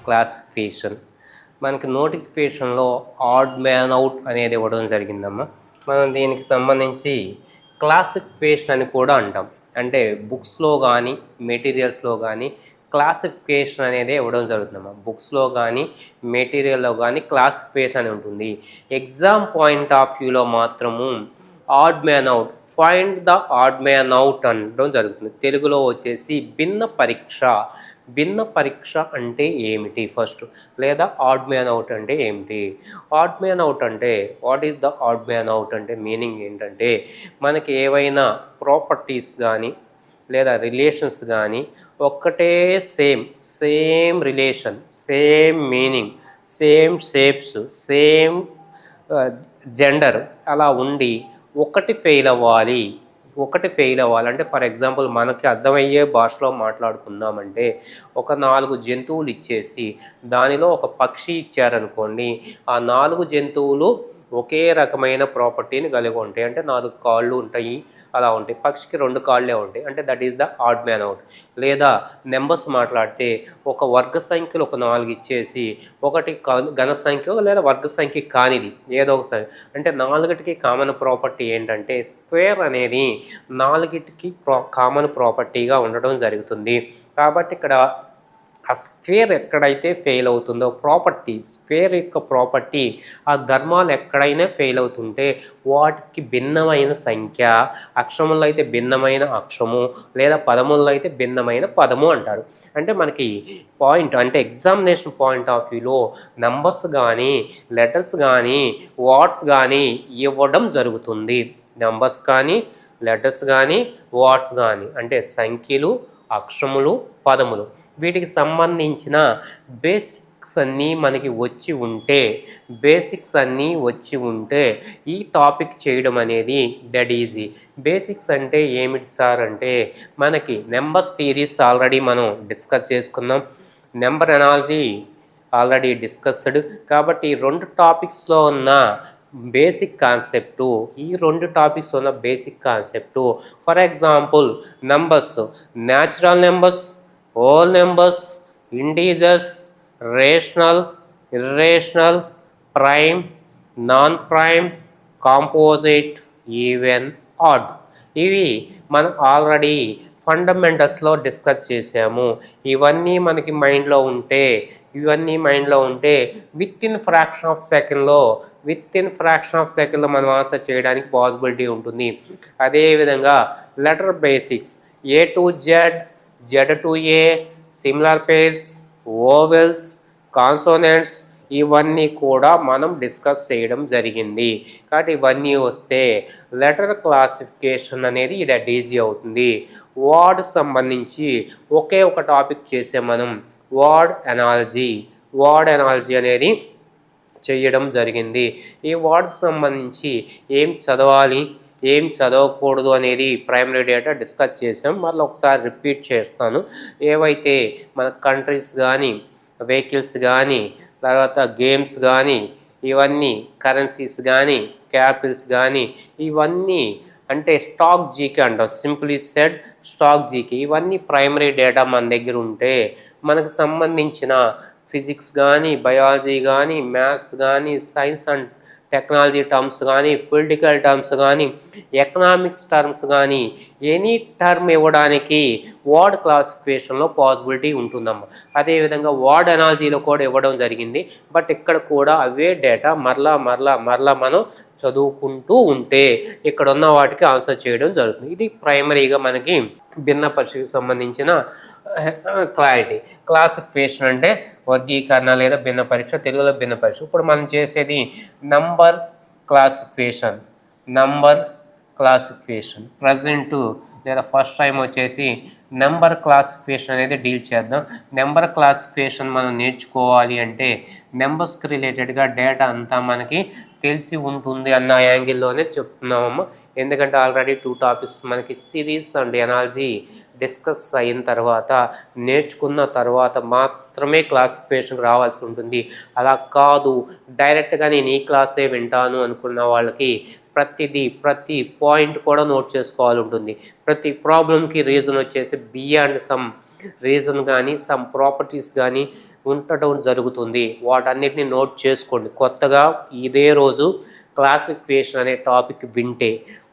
Classification. మనకి నోటిఫికేషన్లో odd man out అనేది ఇవ్వడం జరిగిందమ్మా. మనం దీనికి సంబంధించి క్లాసిఫికేషన్ అని కూడా అంటాం. అంటే బుక్స్లో కానీ మెటీరియల్స్లో కానీ క్లాసిఫికేషన్ అనేది ఇవ్వడం జరుగుతుందమ్మా. బుక్స్లో కానీ మెటీరియల్లో కానీ క్లాసిఫికేషన్ అని ఉంటుంది. ఎగ్జామ్ పాయింట్ ఆఫ్ వ్యూలో మాత్రము odd man out, find the odd man out అనడం జరుగుతుంది. తెలుగులో వచ్చేసి భిన్న పరీక్ష. భిన్న పరీక్ష అంటే ఏమిటి ఫస్ట్, లేదా ఆడ్ మ్యాన్ అవుట్ అంటే ఏమిటి? ఆడ్ మ్యాన్ అవుట్ అంటే what is the odd man out అంటే మీనింగ్ ఏంటంటే, మనకి ఏవైనా ప్రాపర్టీస్ కానీ లేదా రిలేషన్స్ కానీ ఒక్కటే same relation, same meaning, same shapes, same gender అలా ఉండి ఒకటి ఫెయిల్ అవ్వాలంటే ఫర్ ఎగ్జాంపుల్ మనకి అర్థమయ్యే భాషలో మాట్లాడుకుందామంటే, ఒక 4 జంతువులు ఇచ్చేసి దానిలో ఒక పక్షి ఇచ్చారనుకోండి, ఆ 4 జంతువులు ఒకే రకమైన ప్రాపర్టీని కలిగి ఉంటాయి. అంటే 4 కాళ్ళు ఉంటాయి, అలా ఉంటాయి. పక్షికి 2 కాళ్ళే ఉంటాయి. అంటే that is the odd man out. లేదా నెంబర్స్ మాట్లాడితే ఒక వర్గ సంఖ్యలు ఒక 4 ఇచ్చేసి ఒకటి ఘన సంఖ్య లేదా వర్గ సంఖ్య కానిది ఏదో ఒకసారి, అంటే 4టికి కామన్ ప్రాపర్టీ ఏంటంటే స్క్వేర్ అనేది 4టికి కామన్ ప్రాపర్టీగా ఉండడం జరుగుతుంది. కాబట్టి ఇక్కడ ఆ స్క్వేర్ ఎక్కడైతే ఫెయిల్ అవుతుందో స్క్వేర్ యొక్క ప్రాపర్టీ, ఆ ధర్మాలు ఎక్కడైనా ఫెయిల్ అవుతుంటే వాటికి భిన్నమైన సంఖ్య, అక్షరముల్లో అయితే భిన్నమైన అక్షరము, లేదా పదముల్లో అయితే భిన్నమైన పదము అంటారు. అంటే మనకి పాయింట్ అంటే ఎగ్జామినేషన్ పాయింట్ ఆఫ్ వ్యూలో నంబర్స్ కానీ లెటర్స్ కానీ వర్డ్స్ కానీ ఇవ్వడం జరుగుతుంది. నంబర్స్ కానీ లెటర్స్ కానీ వర్డ్స్ కానీ అంటే సంఖ్యలు, అక్షరములు, పదములు, వీటికి సంబంధించిన బేసిక్స్ అన్నీ మనకి వచ్చి ఉంటే ఈ టాపిక్ చేయడం అనేది డెడ్ ఈజీ. బేసిక్స్ అంటే ఏమిటి సార్ అంటే, మనకి నెంబర్ సిరీస్ ఆల్రెడీ మనం డిస్కస్ చేసుకున్నాం, నెంబర్ ఎనాలజీ ఆల్రెడీ డిస్కస్డ్. కాబట్టి ఈ 2 టాపిక్స్లో ఉన్న basic concept, for example numbers, natural numbers, whole numbers, integers, rational, irrational, prime, non prime, composite, even, odd, ఇవి మనం ఆల్రెడీ ఫండమెంటల్స్లో డిస్కస్ చేసాము. ఇవన్నీ మనకి మైండ్లో ఉంటే విత్ ఇన్ ఫ్రాక్షన్ ఆఫ్ సెకండ్లో మనం ఆన్సర్ చేయడానికి పాసిబిలిటీ ఉంటుంది. అదేవిధంగా letter basics, A to Z, Z to A, similar pairs, vowels, consonants, ఇవన్నీ కూడా మనం డిస్కస్ చేయడం జరిగింది. కాబట్టి ఇవన్నీ వస్తే లెటర్ క్లాసిఫికేషన్ అనేది డెడ్ ఈజీ అవుతుంది. వర్డ్ సంబంధించి ఒకే ఒక టాపిక్ చేసే మనం వర్డ్ ఎనాలజీ అనేది చేయడం జరిగింది. ఈ వర్డ్స్ సంబంధించి ఏం చదవాలి, ఏం చదవకూడదు అనేది ప్రైమరీ డేటా డిస్కస్ చేసాం. మళ్ళీ ఒకసారి రిపీట్ చేస్తాను. ఏవైతే మన కంట్రీస్ కానీ, వెహికల్స్ కానీ, తర్వాత గేమ్స్ కానీ, ఇవన్నీ కరెన్సీస్ కానీ, క్యాపిటల్స్ కానీ, ఇవన్నీ అంటే స్టాక్ జీకే అంటాం. Simply said stock GK. ఇవన్నీ ప్రైమరీ డేటా మన దగ్గర ఉంటే మనకు సంబంధించిన ఫిజిక్స్ కానీ, బయాలజీ కానీ, మ్యాథ్స్ కానీ, సైన్స్ అండ్ టెక్నాలజీ టర్మ్స్ కానీ, పొలిటికల్ టర్మ్స్ కానీ, ఎకనామిక్స్ టర్మ్స్ కానీ, ఎనీ టర్మ్ ఇవ్వడానికి వర్డ్ క్లాసిఫికేషన్లో పాసిబిలిటీ ఉంటుందమ్మా. అదేవిధంగా వర్డ్ ఎనాలజీలో కూడా ఇవ్వడం జరిగింది. బట్ ఇక్కడ కూడా అవే డేటా మరలా మనం చదువుకుంటూ ఉంటే ఇక్కడ ఉన్న వాటికి ఆన్సర్ చేయడం జరుగుతుంది. ఇది ప్రైమరీగా మనకి భిన్న పరీక్షకు సంబంధించిన క్లాసిఫికేషన్ అంటే వర్గీకరణ లేదా భిన్న పరీక్ష, తెలుగులో భిన్న పరీక్ష. ఇప్పుడు మనం చేసేది నంబర్ క్లాసిఫికేషన్ ప్రజెంట్ లేదా ఫస్ట్ టైం వచ్చేసి నెంబర్ క్లాసిఫికేషన్ అనేది డీల్ చేద్దాం. నెంబర్ క్లాసిఫికేషన్ మనం నేర్చుకోవాలి అంటే నెంబర్స్కి రిలేటెడ్గా డేటా అంతా మనకి తెలిసి ఉంటుంది అన్న యాంగిల్లోనే చెప్తున్నామమ్మా. ఎందుకంటే ఆల్రెడీ 2 టాపిక్స్ మనకి సిరీస్ అండ్ ఎనాలజీ డిస్కస్ అయిన తర్వాత, నేర్చుకున్న తర్వాత మాత్రమే క్లాసిఫికేషన్ రావాల్సి ఉంటుంది. అలా కాదు, డైరెక్ట్గా నేను ఈ క్లాసే వింటాను అనుకున్న వాళ్ళకి ప్రతి పాయింట్ కూడా నోట్ చేసుకోవాలి ఉంటుంది. ప్రతి ప్రాబ్లంకి రీజన్ వచ్చేసి బియాండ్ సమ్ రీజన్ కానీ, సమ్ ప్రాపర్టీస్ కానీ, ఉండటం జరుగుతుంది. వాటన్నిటిని నోట్ చేసుకోండి. కొత్తగా ఇదే రోజు క్లాసిఫికేషన్ అనే టాపిక్ వింటే,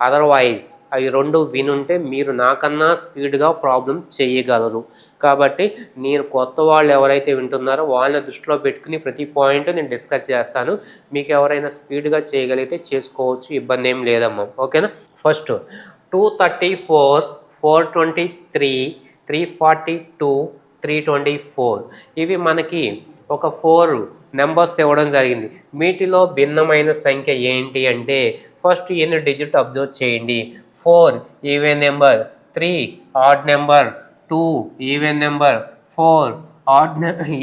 అదర్వైజ్ అవి రెండు వినుంటే మీరు నాకన్నా స్పీడ్గా ప్రాబ్లం చేయగలరు. కాబట్టి నేను కొత్త వాళ్ళు ఎవరైతే వింటున్నారో వాళ్ళని దృష్టిలో పెట్టుకుని ప్రతి పాయింట్ నేను డిస్కస్ చేస్తాను. మీకు ఎవరైనా స్పీడ్గా చేయగలిగితే చేసుకోవచ్చు, ఇబ్బంది ఏం లేదమ్మా. ఓకేనా? ఫస్ట్ 234, 423, 342, 324 ఇవి మనకి ఒక 4 నెంబర్స్ ఇవ్వడం జరిగింది. వీటిలో భిన్నమైన సంఖ్య ఏంటి అంటే ఫస్ట్ ఎన్ని డిజిట్ అబ్జర్వ్ చేయండి. 4 even number, 3 odd number, 2 even number, 4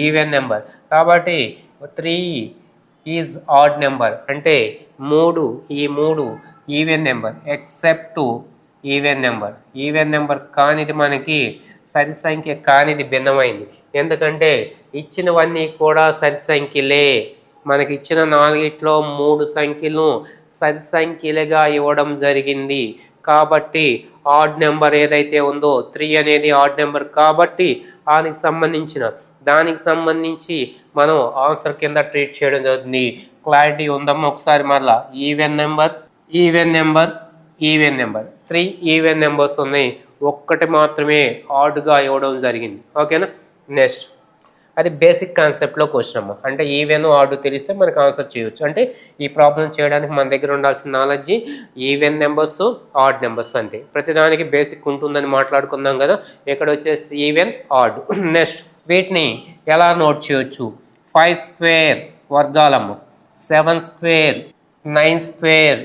even number. కాబట్టి 3 ఈజ్ ఆడ్ నెంబర్ అంటే ఈ మూడు even number except even number. Even number కానిది మనకి సరి సంఖ్య కానిది భిన్నమైంది. ఎందుకంటే ఇచ్చినవన్నీ కూడా సరి సంఖ్యలే. మనకి ఇచ్చిన 4 3 సంఖ్యలు సరి సంఖ్యలుగా ఇవ్వడం జరిగింది. కాబట్టి ఆడ్ నెంబర్ ఏదైతే ఉందో 3 అనేది ఆడ్ నెంబర్ కాబట్టి దానికి సంబంధించి మనం ఆన్సర్ కింద ట్రీట్ చేయడం జరుగుతుంది. క్లారిటీ ఉందమ్మా? ఒకసారి మరలా ఈవెన్ నెంబర్ 3 ఈవెన్ నెంబర్స్ ఉన్నాయి, ఒక్కటి మాత్రమే ఆడ్గా ఇవ్వడం జరిగింది. ఓకేనా? నెక్స్ట్ అది బేసిక్ కాన్సెప్ట్లో క్వశ్చన్ అమ్మ. అంటే ఈవెన్ ఆడ్ తెలిస్తే మనకు ఆన్సర్ చేయొచ్చు. అంటే ఈ ప్రాబ్లం చేయడానికి మన దగ్గర ఉండాల్సిన knowledge even numbers, odd numbers అంతే. ప్రతిదానికి బేసిక్ ఉంటుందని మాట్లాడుకుందాం కదా. ఇక్కడ వచ్చేసి ఈవెన్, ఆడ్. నెక్స్ట్ వీటిని ఎలా నోట్ చేయొచ్చు? 5 స్క్వేర్ వర్గాలమ్మ, 7 స్క్వేర్, 9 స్క్వేర్,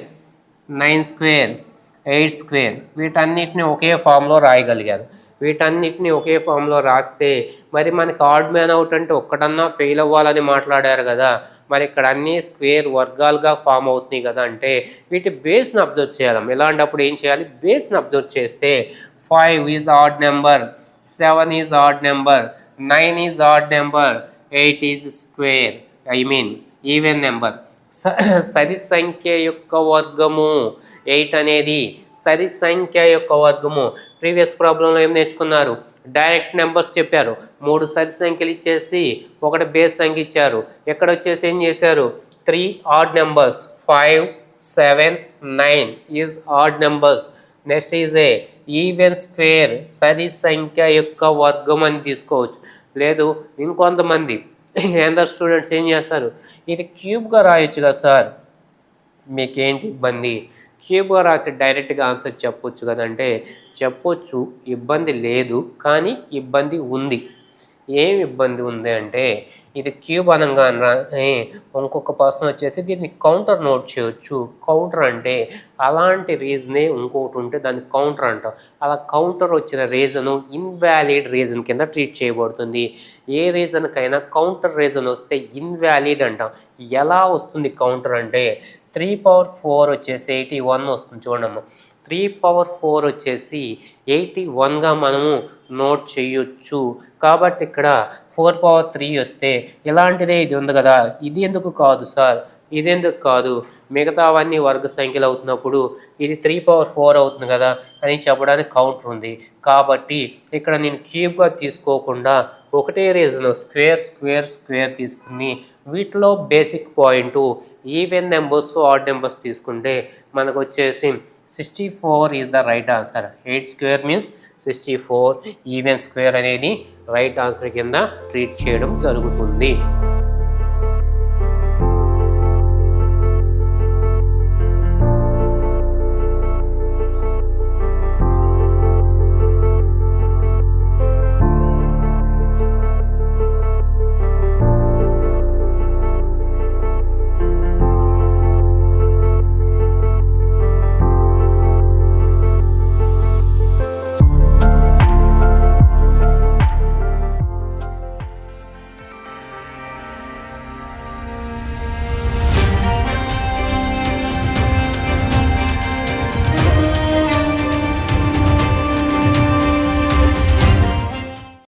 8 స్క్వేర్ వీటన్నిటిని ఒకే ఫామ్లో రాయగలిగారు. వీటన్నిటిని ఒకే ఫామ్లో రాస్తే మరి మనకి ఆడ్ మ్యాన్ అవుట్ అంటే ఒక్కటన్నా ఫెయిల్ అవ్వాలని మాట్లాడారు కదా. మరి ఇక్కడ అన్ని స్క్వేర్ వర్గాలుగా ఫామ్ అవుతున్నాయి కదా. అంటే వీటి బేస్ని అబ్జర్వ్ చేయాలి. ఇలాంటప్పుడు ఏం చేయాలి? బేస్ని అబ్జర్వ్ చేస్తే 5 is odd number, 7 is odd number, 9 is odd number, 8 is square even number. సరి సంఖ్య యొక్క వర్గము 8 అనేది సరి సంఖ్య యొక్క వర్గము. ప్రీవియస్ ప్రాబ్లంలో ఏం నేర్చుకున్నారు? డైరెక్ట్ నెంబర్స్ చెప్పారు, 3 సరి సంఖ్యలు ఇచ్చేసి ఒకటి బేస్ సంఖ్య ఇచ్చారు. ఎక్కడ వచ్చేసి ఏం చేశారు? 3 odd numbers, 5, 7, 9 is odd numbers. Next is a even square, సరి సంఖ్య యొక్క వర్గం అని తీసుకోవచ్చు. లేదు ఇంకొంతమంది అందరు స్టూడెంట్స్ ఏం చేస్తారు? ఇది క్యూబ్గా రాయొచ్చు కదా సార్, మీకేంటి ఇబ్బంది? క్యూబ్గా రాసి డైరెక్ట్గా ఆన్సర్ చెప్పొచ్చు కదంటే చెప్పొచ్చు, ఇబ్బంది లేదు. కానీ ఇబ్బంది ఉంది. ఏం ఇబ్బంది ఉంది అంటే ఇది క్యూబ్ అనగానే ఇంకొక పర్సన్ వచ్చేసి దీన్ని కౌంటర్ నోట్ చేయొచ్చు. కౌంటర్ అంటే అలాంటి రీజనే ఇంకొకటి ఉంటే దాన్ని కౌంటర్ అంటాం. అలా కౌంటర్ వచ్చిన రీజను ఇన్వాలిడ్ రీజన్ కింద ట్రీట్ చేయబడుతుంది. ఏ రీజన్కైనా కౌంటర్ రీజన్ వస్తే ఇన్వాలిడ్ అంటాం. ఎలా వస్తుంది కౌంటర్ అంటే 3/4 వచ్చేసి 81 వస్తుంది. చూడమ్మా, 3/4 వచ్చేసి 81గా మనము నోట్ చేయొచ్చు. కాబట్టి ఇక్కడ 4/3 వస్తే ఇలాంటిదే ఇది ఉంది కదా, ఇది ఎందుకు కాదు సార్, ఇది ఎందుకు కాదు, మిగతావన్నీ వర్గ సంఖ్యలు అవుతున్నప్పుడు ఇది 3/4 అవుతుంది కదా అని చెప్పడానికి కౌంటర్ ఉంది. కాబట్టి ఇక్కడ నేను క్యూబ్గా తీసుకోకుండా ఒకటే రీజన్ స్క్వేర్ తీసుకుని వీటిలో basic point even numbers, odd numbers తీసుకుంటే మనకు వచ్చేసి 64 is the right answer. 8 square means 64, even square అనేది రైట్ ఆన్సర్ కింద ట్రీట్ చేయడం జరుగుతుంది.